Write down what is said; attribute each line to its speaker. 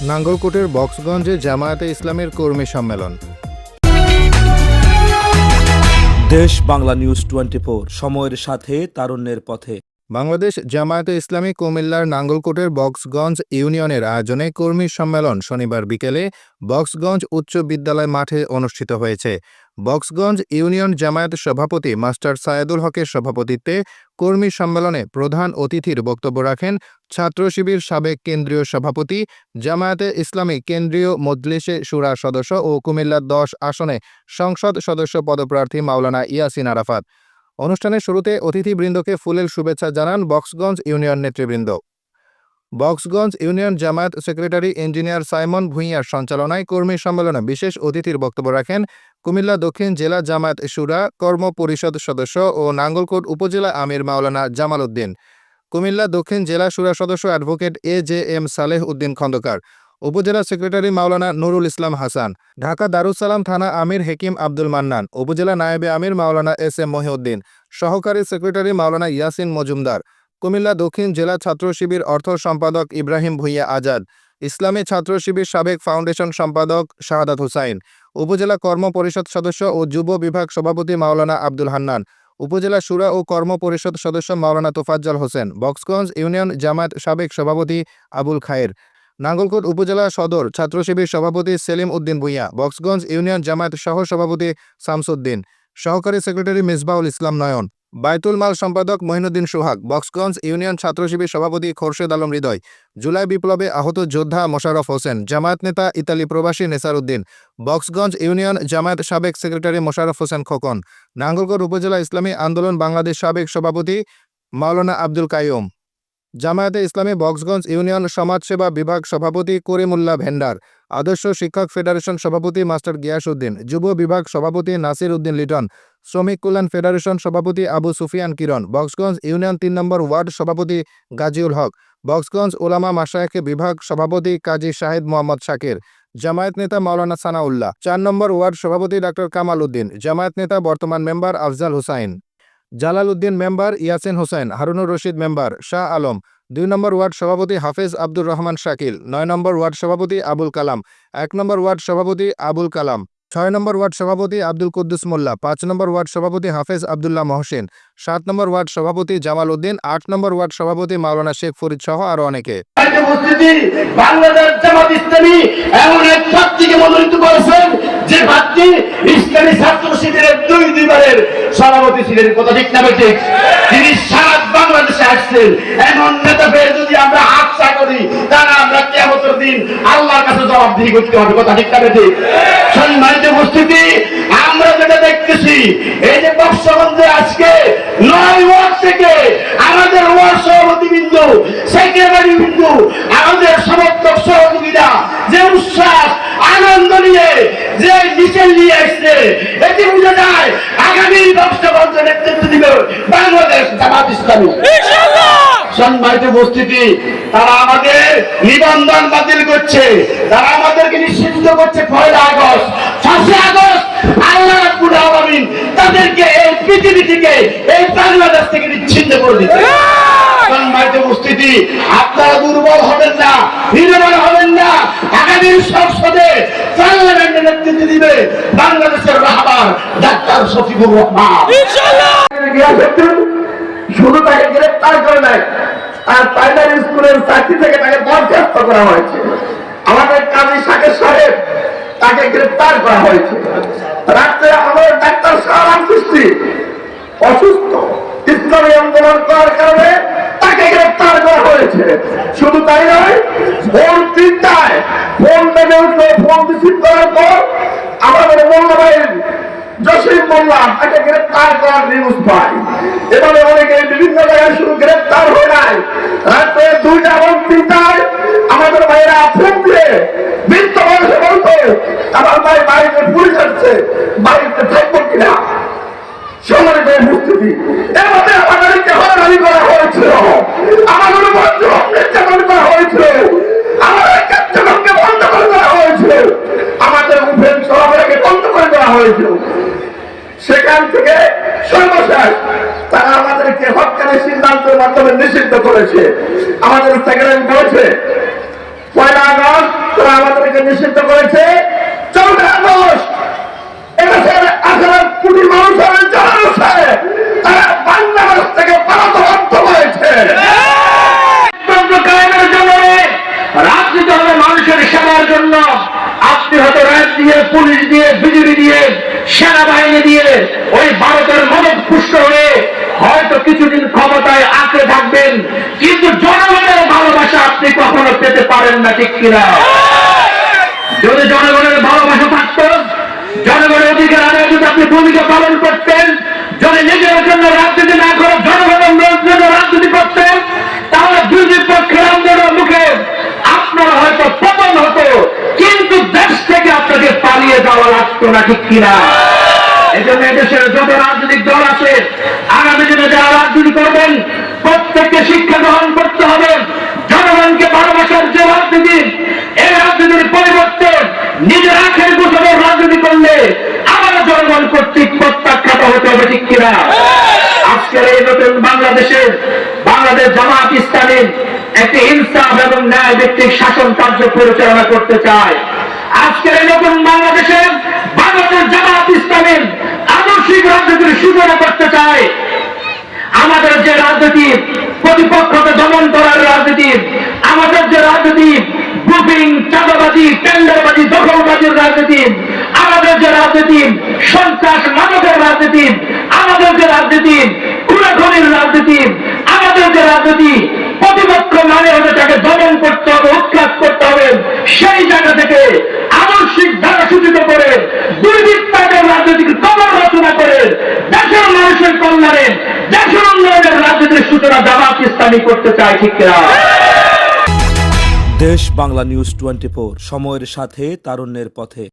Speaker 1: নাঙ্গলকোটের বক্সগঞ্জে জামায়াতে ইসলামের কর্মী সম্মেলন।
Speaker 2: দেশ বাংলা নিউজ 24, সময়ের সাথে তারুণ্যের পথে।
Speaker 1: বাংলাদেশ জামায়াতে ইসলামী কুমিল্লার নাঙ্গলকোটের বক্সগঞ্জ ইউনিয়নের আয়োজনে কর্মী সম্মেলন শনিবার বিকেলে বক্সগঞ্জ উচ্চ বিদ্যালয় মাঠে অনুষ্ঠিত হয়েছে। বক্সগঞ্জ ইউনিয়ন জামায়াত সভাপতি মাস্টার সায়েদুল হকের সভাপতিত্বে কর্মী সম্মেলনে প্রধান অতিথির বক্তব্য রাখেন ছাত্র শিবির সাবেক কেন্দ্রীয় সভাপতি, জামায়াতে ইসলামী কেন্দ্রীয় মজলিসে শুরা সদস্য ও কুমিল্লা 10 আসনে সংসদ সদস্য পদপ্রার্থী মাওলানা ইয়াসিন আরাফাত। অনুষ্ঠানের শুরুতে অতিথিবৃন্দকে ফুলেল শুভেচ্ছা জানান বক্সগঞ্জ ইউনিয়ন নেতৃবৃন্দ। Bakshganj union Jamaat secretary engineer Simon ভূঁইয়ার সঞ্চালনায় কর্মী সম্মেলনে বিশেষ অতিথির বক্তব্য রাখেন কুমিল্লা দক্ষিণ জেলা জামায়াত শুরা কর্ম পরিষদ সদস্য ও নাঙ্গলকোট উপজেলা আমির মাওলানা জামাল উদ্দিন, কুমিল্লা দক্ষিণ জেলা শুরা সদস্য অ্যাডভোকেট AJM সালেহ উদ্দিন খন্দকার, উপজেলা সেক্রেটারি মাওলানা নুরুল ইসলাম হাসান, ঢাকা দারুসালাম থানা আমির হেকিম আব্দুল মান্নান, উপজেলা নায়েবে আমির মাওলানা SM মহিউদ্দিন, সহকারী সেক্রেটারি মাওলানা ইয়াসিন মজুমদার, কুমিল্লা দক্ষিণ জেলা ছাত্র শিবির অর্থ সম্পাদক ইব্রাহিম ভূঁইয়া আজাদ, ইসলামী ছাত্র শিবির সাবেক ফাউন্ডেশন সম্পাদক শাহাদাত হুসাইন, উপজেলা কর্ম পরিষদ সদস্য ও যুব বিভাগ সভাপতি মাওলানা আব্দুল হান্নান, উপজেলা শুরা ও কর্ম পরিষদ সদস্য মাওলানা তোফাজ্জল হোসেন, বক্সগঞ্জ ইউনিয়ন জামায়াত সাবেক সভাপতি আবুল খায়ের, নাঙ্গলকোট উপজেলা সদর ছাত্র শিবির সভাপতি সেলিম উদ্দিন ভূঁইয়া, বক্সগঞ্জ ইউনিয়ন জামায়াত সহ সভাপতি শামসুদ্দিন, সহকারী সেক্রেটারি মিসবাউল ইসলাম নয়ন, বায়তুল মাল সম্পাদক মহিনুদ্দিন সোহাগ, বক্সগঞ্জ ইউনিয়ন ছাত্র শিবির সভাপতি খোরশেদ আলম হৃদয়, জুলাই বিপ্লবে আহত যোদ্ধা মোশাররফ হোসেন, জামায়াত নেতা ইতালি প্রবাসী নেসার উদ্দিন, বক্সগঞ্জ ইউনিয়ন জামায়াত সাবেক সেক্রেটারি মোশাররফ হোসেন খোকন, নাঙ্গলকোট উপজেলা ইসলামী আন্দোলন বাংলাদেশ সাবেক সভাপতি মাওলানা আব্দুল কাইয়ুম, জামায়াতে ইসলামী বক্সগঞ্জ ইউনিয়ন সমাজসেবা বিভাগ সভাপতি করিমুল্লাহ ভেন্ডার, আদর্শ শিক্ষক ফেডারেশন সভাপতি মাস্টার গিয়াস উদ্দিন, যুব বিভাগ সভাপতি নাসির উদ্দিন লিটন, শ্রমিক কল্যাণ ফেডারেশন সভাপতি আবু সুফিয়ান কিরণ, বক্সগঞ্জ ইউনিয়ন 3 নম্বর ওয়ার্ড সভাপতি গাজীউল হক, বক্সগঞ্জ ওলামা মাশায়েখ বিভাগ সভাপতি কাজী শাহিদ মোহাম্মদ শাকির, জামায়াত নেতা মাওলানা সানাউল্লাহ, 4 নম্বর ওয়ার্ড সভাপতি ডাক্তার কামাল উদ্দিন, জামায়াত নেতা বর্তমান member Afzal Hussain, Jalal Uddin member Yasin Hossain, Harunur Rashid member, Shah Alam, 2 number ward সভাপতি হাফেজ আব্দুর রহমান শাকিল, 9 নম্বর ওয়ার্ড সভাপতি আবুল কালাম, 1 নম্বর ওয়ার্ড সভাপতি আবুল কালাম, 6 নম্বর ওয়ার্ড সভাপতি আব্দুল কুদ্দুস মোল্লা, 5 নম্বর ওয়ার্ড সভাপতি হাফেজ আব্দুল্লাহ মহসিন, 7 নম্বর ওয়ার্ড সভাপতি জামাল উদ্দিন, 8 নম্বর ওয়ার্ড সভাপতি মাওলানা শেখ ফরিদ সহ আরো অনেকে।
Speaker 3: বাংলাদেশ জামাত ইসলামী এমন এক প্রার্থীকে মনোনীত করেছেন যে প্রার্থী ইসলামী ছাত্র শিবিরের দুইবারের সভাপতি ছিলেন। কথা ঠিক না ঠিক? তিনি সারা বাংলাদেশে আসছেন। এমন নেতা পেয়ে যদি আমরা আশা করি তারা আমরা কিয়ামতের দিন আল্লাহর কাছে জবাবদিহি করতে হবে। কথা ঠিক না ঠিক? সম্মানিত উপস্থিতি, আমরা যেটা দেখতেছি এই যে বক্সগঞ্জে আজকে 9 ওয়ার্ড থেকে আমাদের ওয়ার্ড সভাপতিবৃন্দ, সেক্রেটারি বৃন্দ, আমাদের সমর্থক সহযোগীরা যে উচ্ছ্বাস আনন্দ নিয়ে যে মিছিল নিয়ে আসছে, এটি বুঝে যায় আগামী বক্সগঞ্জ নেতৃত্ব দিবে বাংলাদেশ জামাত ইসলামী। সম্মানিত উপস্থিতি, তারা আমাদের নিবন্ধন বাতিল করছে, তারা আমাদেরকে নিষিদ্ধ করছে 1 আগস্ট, 5 আগস্ট। আল্লাহ রাব্বুল আলামিন তাদেরকে এই পৃথিবী থেকে, এই বাংলাদেশ থেকে নিচ্ছিন্ন করে দিচ্ছে। সম্মানিত উপস্থিতি, আপনারা দুর্বল হবেন না, নির্বল হবেন না। আগামী সংসদে পার্লামেন্টে নেতৃত্ব দিবে বাংলাদেশের রাহবার ডাক্তার শফিকুর রহমান। শুধু তাকে গ্রেফতার করে নাই, আর প্রাইমারি স্কুলের চাকরি থেকে তাকে বরখাস্ত করা হয়েছে। আমাদের কাজী শাকের সাহেব, তাকে গ্রেফতার করা হয়েছে। রাত্রে আমাদের ডাক্তার শাহরাম সৃষ্টি অসুস্থ, ইসলামী আন্দোলন করার কারণে তাকে গ্রেফতার করা হয়েছে। শুধু তাই নয়, ভোর 3টায় ফোন বেজে উঠলো, ফোন রিসিভ করার পর আমাদের মোল্লা ভাইয়ের জসিম মোল্লা তাকে গ্রেফতার করার নিউজ পাই। এভাবে অনেকে বিভিন্ন জায়গায় শুধু গ্রেফতার হয়ে নাই, রাত্রে 2টা এবং 3টায় আমাদের ভাইয়েরা ফোন দিয়ে বৃদ্ধ বয়সে বলতো আমার ভাই বাড়িতে পুলিশ আসছে, বাড়িতে থাকবো কিনা। সম্মানিত উপস্থিতি, এভাবে আমাদেরকে হয়রানি করা হয়েছিল, আমাদের মঞ্চ নির্যাতন করা হয়েছিল, আমাদের কার্যক্রমকে বন্ধ করে দেওয়া হয়েছিল, আমাদের উপেন সভাপতিকে বন্ধ করে দেওয়া হয়েছিল। সেখান থেকে সর্বশেষ তারা আমাদেরকে হত্যার সিদ্ধান্তের মাধ্যমে নিষিদ্ধ করেছে। আমাদের সেক্রেটারি বলেছে 1 আগস্ট আমাদেরকে নিষিদ্ধ করেছে 14 আগস্ট এদেশের 18 কোটি মানুষের জানাচ্ছে তারা বাংলাদেশ থেকে পালাতে বাধ্য হয়েছে। কায়েমের জন্য রাজনীতি হবে মানুষের সেবার জন্য। আপনি হয়তো র্যাব দিয়ে, পুলিশ দিয়ে, বিজেপি দিয়ে, সেনাবাহিনী দিয়ে ওই ভারতের মদত পুষ্ট হয়ে হয়তো কিছুদিন ক্ষমতায় আঁকড়ে থাকবেন, কিন্তু জনগণের ভালোবাসা আপনি কখনো পেতে পারেন না, ঠিক কিনা? যদি জনগণের ভালোবাসা থাকতো, জনগণের অধিকার আদায় যদি আপনি ভূমিকা পালন করতেন, যদি নিজের জন্য রাজনীতি না করে জনগণের জন্য রাজনীতি করতেন, তাহলে দুই পক্ষের আন্দোলনের মুখে আপনার হয়তো পতন হতো, কিন্তু দেশ থেকে আপনাকে পালিয়ে যাওয়া লাগতো না, ঠিক কিনা? এই জন্য এদেশের যত রাজনৈতিক দল আছে, আগামী দিনে যারা রাজনীতি করবেন প্রত্যেককে শিক্ষা গ্রহণ করতে হবে। জনগণকে ভালোবাসার যে রাজনীতি, এই রাজনীতির পরিবর্তে নিজের আখের গোছানোর রাজনীতি করলে আবার জনগণ কর্তৃক প্রত্যাখ্যাত হতে হবে, ঠিক কিনা? আজকের এই নতুন বাংলাদেশে বাংলাদেশ জামাত ইসলামী একটি ইনসাফ এবং ন্যায় ভিত্তিক শাসন কার্য পরিচালনা করতে চায়। আজকের এই নতুন বাংলাদেশে বাংলাদেশ জামাত ইসলামী আদর্শিক রাজনীতির সূচনা করতে চায়। আমাদের যে রাজনীতি প্রতিপক্ষকে দমন করার রাজনীতি, আমাদের যে রাজনীতি গ্রুপিং, চাঁদাবাজি, টেন্ডারবাজি, দখলবাজির রাজনীতি, আমাদের যে রাজনীতি সন্ত্রাস মাদকের রাজনীতি, আমাদের যে রাজনীতি খুনাখুনির রাজনীতি, আমাদের যে রাজনীতি প্রতিপক্ষ মানে হলে তাকে দমন করতে হবে, উৎখাত করতে হবে, সেই জায়গা থেকে আদর্শিক ধারা সূচিত করে দুর্বৃত্তাদের রাজনীতিকে কবর রচনা করে দেশের মানুষের কল্যাণে, দেশের উন্নয়নের রাজনীতির সূচনা জামাত ইসলামী করতে চায়, ঠিক কিনা?
Speaker 2: দেশ বাংলা নিউজ 24, সময়ের সাথে তারুণ্যের পথে।